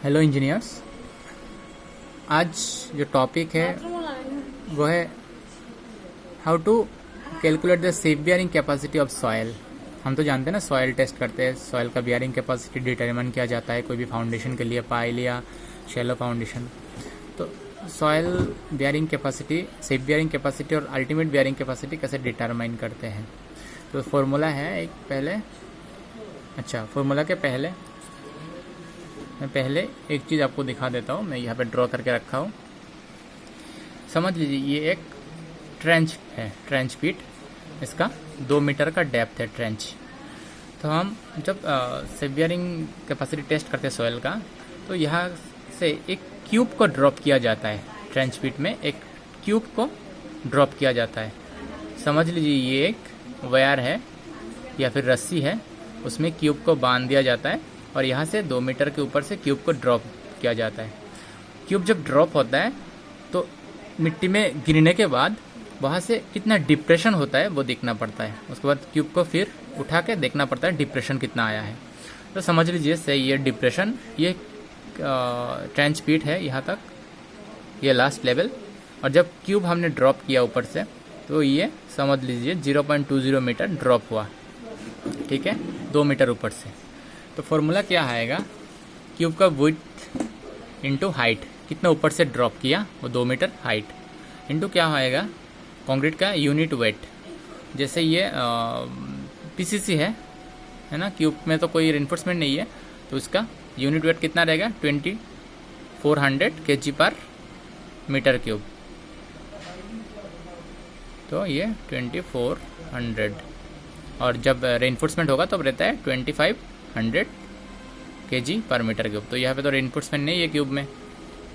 Hello engineers. आज जो topic है वो है how to calculate the safe bearing capacity of soil. हम तो जानते हैं ना, सॉयल टेस्ट करते हैं, सॉयल का बियरिंग कैपेसिटी डिटरमिन किया जाता है कोई भी फाउंडेशन के लिए, पाइल या शैलो फाउंडेशन। तो soil bearing capacity, safe bearing capacity और अल्टीमेट बियरिंग कैपेसिटी कैसे डिटरमाइन करते हैं। तो फॉर्मूला है फॉर्मूला के मैं पहले एक चीज़ आपको दिखा देता हूँ। मैं यहाँ पे ड्रॉ करके रखा हूँ। समझ लीजिए ये एक ट्रेंच है, ट्रेंच पीट, इसका 2 मीटर का डेप्थ है ट्रेंच। तो हम जब सेफ बियरिंग कैपेसिटी टेस्ट करते हैं सॉइल का, तो यहाँ से एक क्यूब को ड्रॉप किया जाता है। ट्रेंच पीट में एक क्यूब को ड्रॉप किया जाता है। समझ लीजिए ये एक वायर है या फिर रस्सी है, उसमें क्यूब को बांध दिया जाता है और यहाँ से 2 मीटर के ऊपर से क्यूब को ड्रॉप किया जाता है। क्यूब जब ड्रॉप होता है तो मिट्टी में गिरने के बाद वहाँ से कितना डिप्रेशन होता है वो देखना पड़ता है। उसके बाद क्यूब को फिर उठा के देखना पड़ता है डिप्रेशन कितना आया है। तो समझ लीजिए से ये डिप्रेशन, ये ट्रेंच पीट है यहाँ तक, ये लास्ट लेवल। और जब क्यूब हमने ड्रॉप किया ऊपर से तो ये समझ लीजिए 0.20 मीटर ड्रॉप हुआ, ठीक है, 2 मीटर ऊपर से। तो फॉर्मूला क्या आएगा, क्यूब का विड्थ इंटू हाइट, कितना ऊपर से ड्रॉप किया वो 2 मीटर हाइट, इंटू क्या आएगा कंक्रीट का यूनिट वेट। जैसे ये पीसीसी है ना, क्यूब में तो कोई रेनफोर्समेंट नहीं है, तो इसका यूनिट वेट कितना रहेगा 2400 kg पर मीटर क्यूब। तो ये 2400, और जब रेनफोर्समेंट होगा तब रहता है 2500 kg पर मीटर क्यूब। तो यहाँ पे तो रेनफोर्समेंट नहीं है क्यूब में,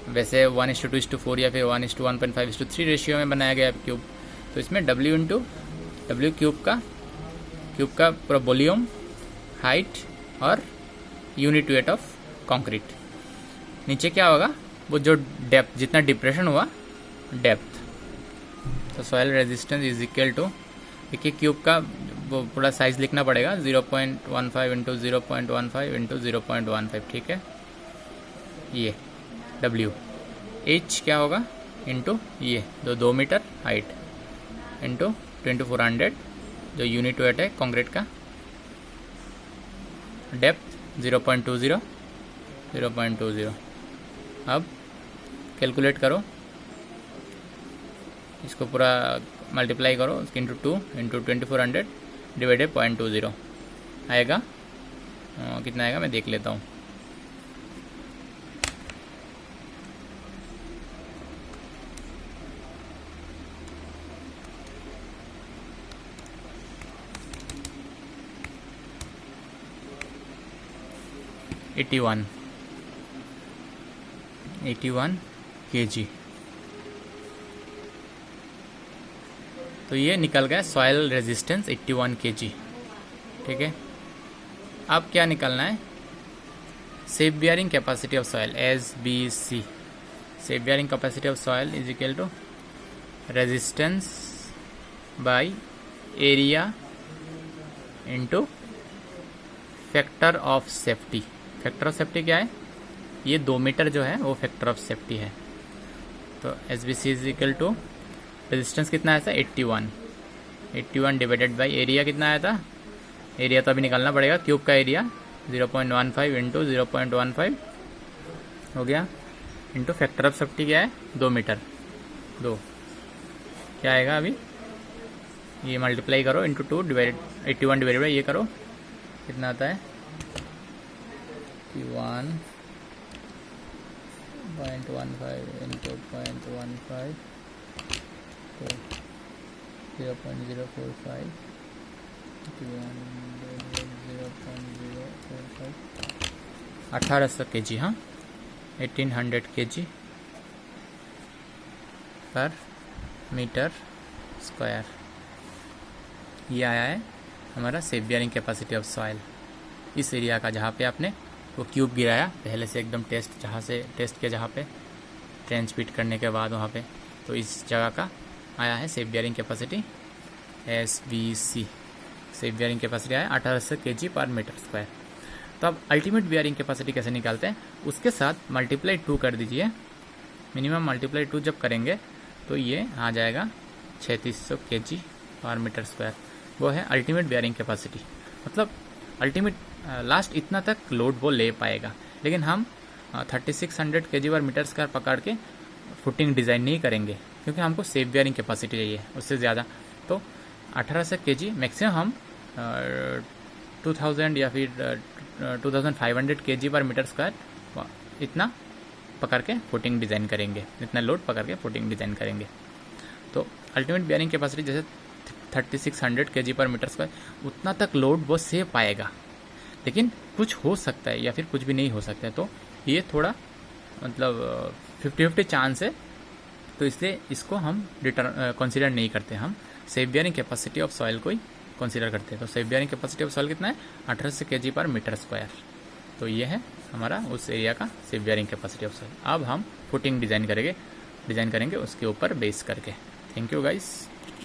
वैसे 1:2:4 या फिर 1:1.5:3 रेशियो में बनाया गया क्यूब। तो इसमें W क्यूब का पूरा वॉल्यूम, हाइट और यूनिट वेट ऑफ कंक्रीट। नीचे क्या होगा, वो जो डेप्थ, जितना डिप्रेशन हुआ डेप्थ। तो soil resistance is equal to, देखिए क्यूब का वो पूरा साइज लिखना पड़ेगा, 0.15 इंटू 0.15 इंटू 0.15, ठीक है। ये W, H क्या होगा इंटू ये 2 मीटर हाइट इंटू 2400 जो यूनिट वेट है कंक्रीट का, डेप्थ 0.20। अब कैलकुलेट करो, इसको पूरा मल्टीप्लाई करो, इंटू 2 इंटू 2400 डिवाइडेड 0.20 आएगा। कितना आएगा मैं देख लेता हूँ। Eighty one kg। तो ये निकल गया सॉइल रेजिस्टेंस 81 kg, ठीक है। अब क्या निकलना है, safe bearing capacity of soil, SBC। Safe bearing capacity of soil is equal to resistance by area into factor of safety. Factor of safety क्या है, ये 2 मीटर जो है वो फैक्टर ऑफ सेफ्टी है। तो SBC is equal to resistance कितना आया था 81 डिवाइडेड बाई एरिया कितना आया था, एरिया तो अभी निकालना पड़ेगा, क्यूब का एरिया 0.15 इंटू 0.15 हो गया, इंटू फैक्टर ऑफ सेफ्टी क्या है 2 मीटर, 2 क्या आएगा अभी, ये मल्टीप्लाई करो इंटू 2 डिवाइडेड 81 डिवाइडेड बाई ये करो, कितना आता है 1.15 इंटू 0.15 तो 0.045 1800 kg, हाँ 1800 kg पर मीटर स्क्वायर। ये आया है हमारा safe bearing capacity of soil, इस एरिया का जहाँ पे आपने वो क्यूब गिराया पहले से एकदम टेस्ट, जहाँ से टेस्ट किया, जहाँ पे ट्रेंच पीट करने के बाद वहाँ पे, तो इस जगह का आया है safe bearing capacity SBC। Safe bearing capacity आया 1800 kg पर मीटर स्क्वायर। तो अब अल्टीमेट बियरिंग कैपेसिटी कैसे निकालते हैं, उसके साथ मल्टीप्लाई 2 कर दीजिए। मिनिमम मल्टीप्लाई 2 जब करेंगे तो ये आ जाएगा 3600 kg पर मीटर स्क्वायर। वो है अल्टीमेट बियरिंग कैपेसिटी। मतलब अल्टीमेट लास्ट इतना तक लोड वो ले पाएगा। लेकिन हम 3600 kg पर मीटर स्क्वायर पकड़ के फुटिंग डिज़ाइन नहीं करेंगे, क्योंकि हमको सेफ बियरिंग कैपेसिटी चाहिए उससे ज़्यादा। तो 1800 kg मैक्सिमम हम 2000 या फिर 2500 kg पर मीटर स्क्वायर इतना पकड़ के फुटिंग डिज़ाइन करेंगे, इतना लोड पकड़ के फुटिंग डिज़ाइन करेंगे। तो अल्टीमेट बियरिंग कैपेसिटी जैसे 3600 kg पर मीटर स्क्वायर, उतना तक लोड वो सह पाएगा। लेकिन कुछ हो सकता है या फिर कुछ भी नहीं हो सकता है, तो ये थोड़ा मतलब 50-50 चांस है। तो इसलिए इसको हम कंसीडर नहीं करते, हम safe bearing capacity of soil को ही कंसीडर करते हैं। तो safe bearing capacity of soil कितना है, 1800 kg पर मीटर स्क्वायर। तो ये है हमारा उस एरिया का safe bearing capacity of soil. अब हम फुटिंग डिज़ाइन करेंगे उसके ऊपर बेस करके। Thank you guys.